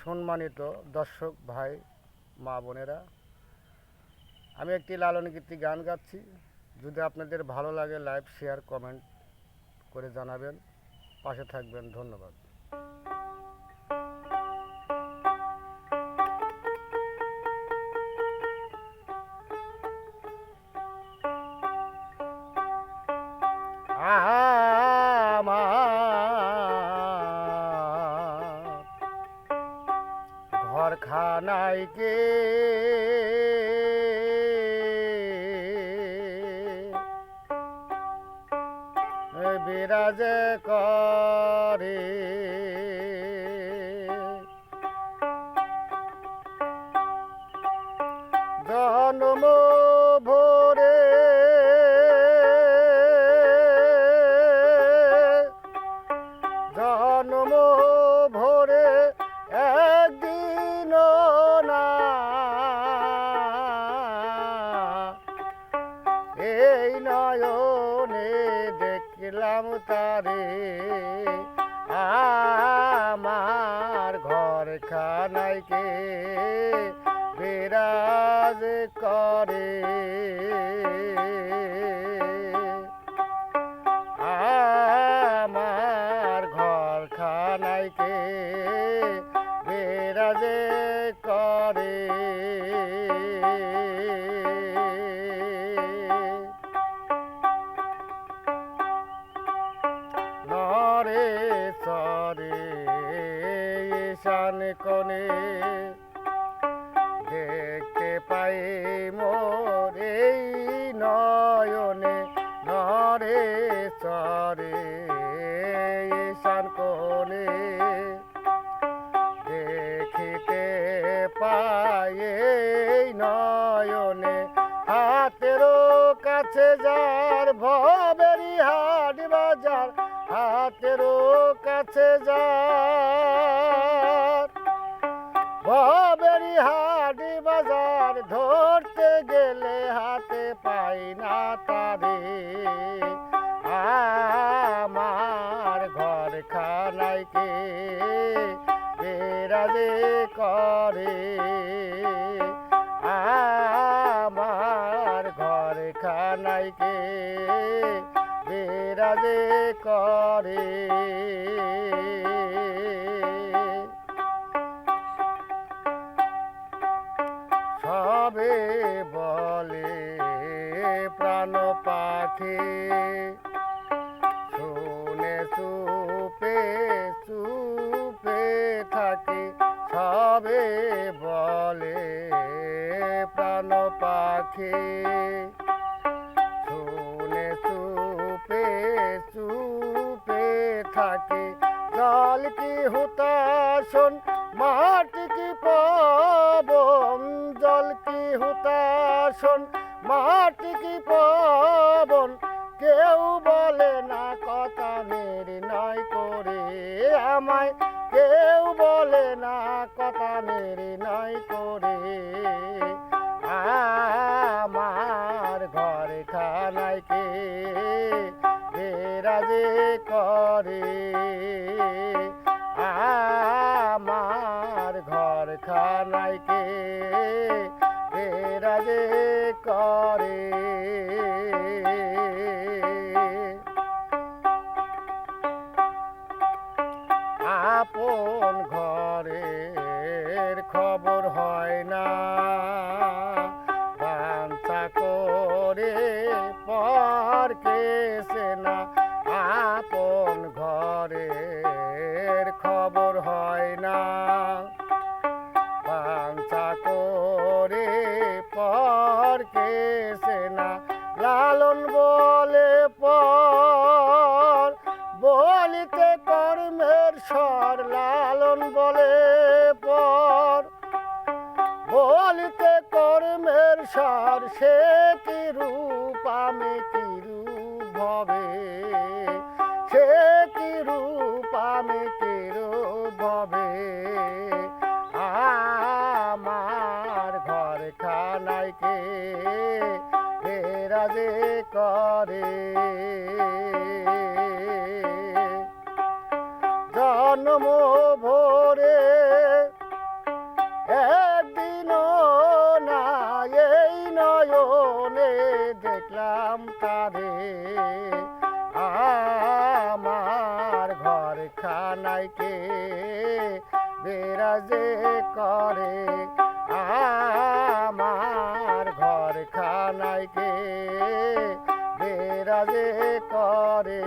সম্মানিত দর্শক ভাই মা বোনেরা, আমি একটি লালন গীতি গান গাচ্ছি। যদি আপনাদের ভালো লাগে লাইভ শেয়ার কমেন্ট করে জানাবেন, পাশে থাকবেন। ধন্যবাদ। ঘর খানায় কে বিরাজ করে, জন্ম ভরে জন্ম ভরে একদিন না এই নয়নে দেখলাম তারে, আমার ঘর খানায় কে বিরাজ করে, আমার ঘর খানায় কে বিরাজ করে। নরে সরে ঈশান কোণে দেখতে পাই মোর এই নয়নে, নরে সরে ঈশান কোণে দেখিতে পাই এই নয়নে, হাতেরও কাছে যার ভবেরি হাট বাজার, হাতেরও কাছে যার ভবেরি হাট বাজার, ধরতে গেলে হাতে পাই না তারে, আমার ঘর খানায় কে বিরাজে করে, আমার ঘর খানায় কে বিরাজে করে। সবে বলে প্রাণ পাখি শুনে চুপে চুপে থাকি, সবে বলে প্রাণ পাখি শুনে চুপে চুপে থাকি, জল কি হুতাশন মাটি কি পবন, জল কি হুতাশন মাটি কি পবন, কেউ বলে না কথা নির্ণয় করে আমায়, কেউ বলে না কথা নির্ণয় করে, আমার ঘর খানায় কে বিরাজে করে, আমার ঘর খানায় কে বিরাজে করে। আপন ঘরের খবর হয় না, বাঞ্ছা করে পর কেসে না, আপন ঘরের খবর হয় না, বাঞ্ছা করে পর কেসে না, লালন বলে পর বলিতে কর্মের স্বর, লালন বলে পর বলিতে কর্মের স্বর, সে কি রূপ আমি কি রূপ ভবে, সে কি রূপ আমি কি রূপ ভবে, আমার ঘর খানায় কে বিরাজে করে, জন্ম ভরে দেখলাম তারে আমার ঘর খানাইকে বিরাজে করে আমার ঘর খানাইকে বিরাজে করে